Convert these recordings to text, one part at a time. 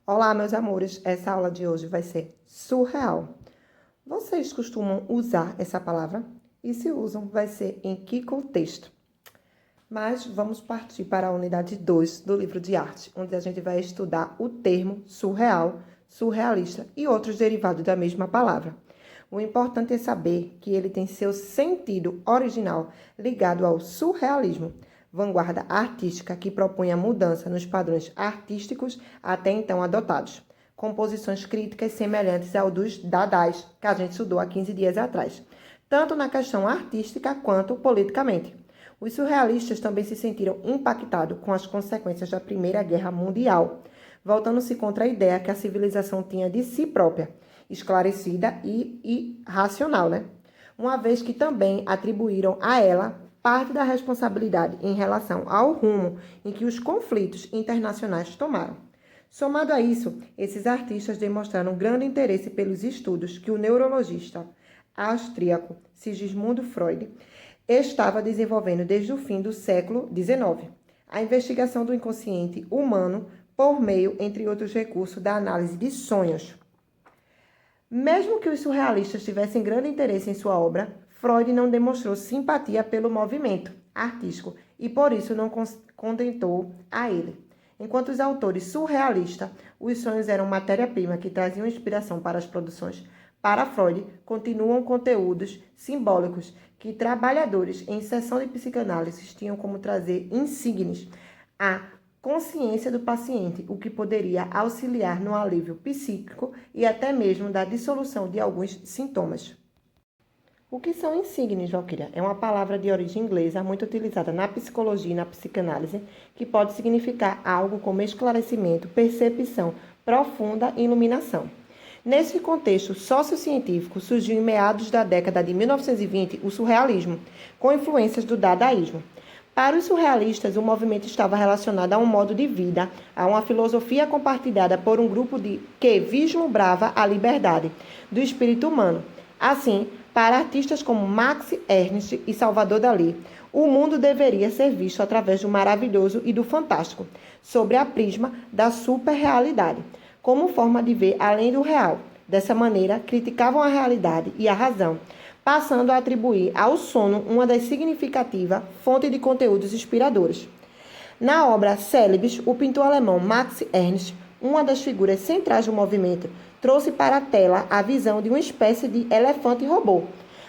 Olá, meus amores. Essa aula de hoje vai ser surreal. Vocês costumam usar essa palavra? E se usam, vai ser em que contexto? Mas vamos partir para a unidade 2 do livro de arte, onde a gente vai estudar o termo surreal, surrealista e outros derivados da mesma palavra. O importante é saber que ele tem seu sentido original ligado ao surrealismo, vanguarda artística que propõe a mudança nos padrões artísticos até então adotados. Composições críticas semelhantes ao dos dadais, que a gente estudou há 15 dias atrás, tanto na questão artística quanto politicamente. Os surrealistas também se sentiram impactados com as consequências da Primeira Guerra Mundial, voltando-se contra a ideia que a civilização tinha de si própria, esclarecida e racional, Uma vez que também atribuíram a ela parte da responsabilidade em relação ao rumo em que os conflitos internacionais tomaram. Somado a isso, esses artistas demonstraram grande interesse pelos estudos que o neurologista austríaco Sigismund Freud estava desenvolvendo desde o fim do século XIX, a investigação do inconsciente humano por meio, entre outros recursos, da análise de sonhos. Mesmo que os surrealistas tivessem grande interesse em sua obra, Freud não demonstrou simpatia pelo movimento artístico e por isso não contentou a ele. Enquanto os autores surrealistas, os sonhos eram matéria-prima que traziam inspiração para as produções, para Freud, continuam conteúdos simbólicos que trabalhadores em sessão de psicanálise tinham como trazer insígnios a consciência do paciente, o que poderia auxiliar no alívio psíquico e até mesmo da dissolução de alguns sintomas. O que são insígnios, Valquíria? É uma palavra de origem inglesa muito utilizada na psicologia e na psicanálise, que pode significar algo como esclarecimento, percepção profunda e iluminação. Nesse contexto sociocientífico, surgiu em meados da década de 1920 o surrealismo, com influências do dadaísmo. Para os surrealistas, o movimento estava relacionado a um modo de vida, a uma filosofia compartilhada por um grupo que vislumbrava a liberdade do espírito humano. Assim, para artistas como Max Ernst e Salvador Dalí, o mundo deveria ser visto através do maravilhoso e do fantástico, sobre a prisma da superrealidade, como forma de ver além do real. Dessa maneira, criticavam a realidade e a razão, passando a atribuir ao sono uma das significativas fontes de conteúdos inspiradores. Na obra Célebes, o pintor alemão Max Ernst, uma das figuras centrais do movimento, trouxe para a tela a visão de uma espécie de elefante robô.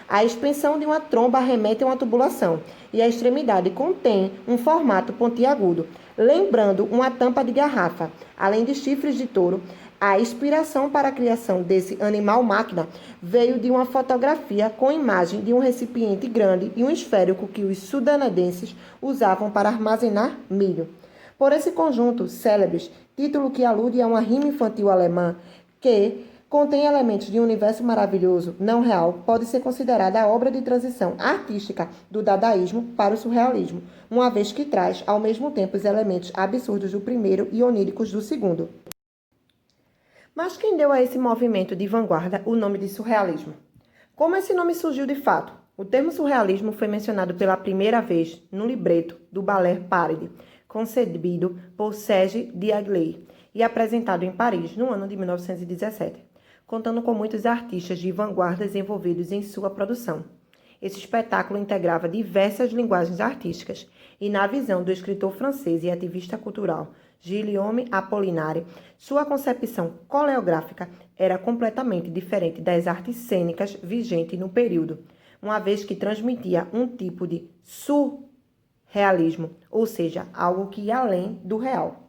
A expansão de uma tromba remete a uma tubulação e a extremidade contém um formato pontiagudo, lembrando uma tampa de garrafa, além de chifres de touro. A inspiração para a criação desse animal-máquina veio de uma fotografia com imagem de um recipiente grande e um esférico que os sudanedenses usavam para armazenar milho. Por esse conjunto, Célebes, título que alude a uma rima infantil alemã que contém elementos de um universo maravilhoso, não real, pode ser considerada a obra de transição artística do dadaísmo para o surrealismo, uma vez que traz, ao mesmo tempo, os elementos absurdos do primeiro e oníricos do segundo. Mas quem deu a esse movimento de vanguarda o nome de surrealismo? Como esse nome surgiu de fato? O termo surrealismo foi mencionado pela primeira vez no libreto do ballet Paride, concebido por Serge Diaghilev e apresentado em Paris no ano de 1917, contando com muitos artistas de vanguarda envolvidos em sua produção. Esse espetáculo integrava diversas linguagens artísticas e, na visão do escritor francês e ativista cultural Guillaume Apollinaire, sua concepção coreográfica era completamente diferente das artes cênicas vigentes no período, uma vez que transmitia um tipo de surrealismo, ou seja, algo que ia além do real.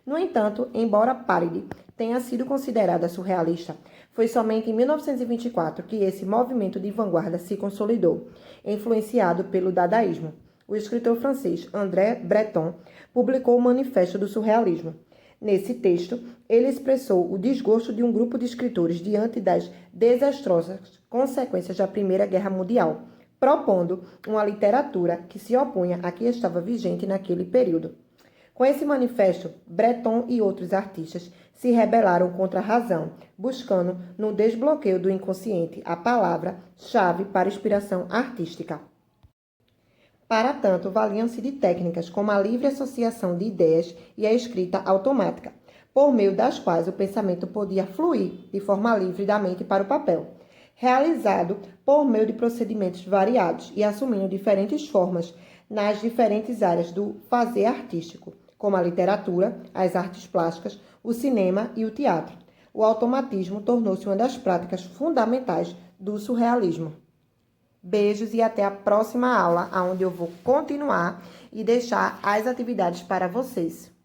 No entanto, embora Paride tenha sido considerada surrealista, foi somente em 1924 que esse movimento de vanguarda se consolidou, influenciado pelo dadaísmo. O escritor francês André Breton publicou o Manifesto do Surrealismo. Nesse texto, ele expressou o desgosto de um grupo de escritores diante das desastrosas consequências da Primeira Guerra Mundial, propondo uma literatura que se opunha à que estava vigente naquele período. Com esse manifesto, Breton e outros artistas se rebelaram contra a razão, buscando, no desbloqueio do inconsciente, a palavra-chave para inspiração artística. Para tanto, valiam-se de técnicas como a livre associação de ideias e a escrita automática, por meio das quais o pensamento podia fluir de forma livre da mente para o papel, realizado por meio de procedimentos variados e assumindo diferentes formas nas diferentes áreas do fazer artístico, como a literatura, as artes plásticas, o cinema e o teatro. O automatismo tornou-se uma das práticas fundamentais do surrealismo. Beijos e até a próxima aula, onde eu vou continuar e deixar as atividades para vocês.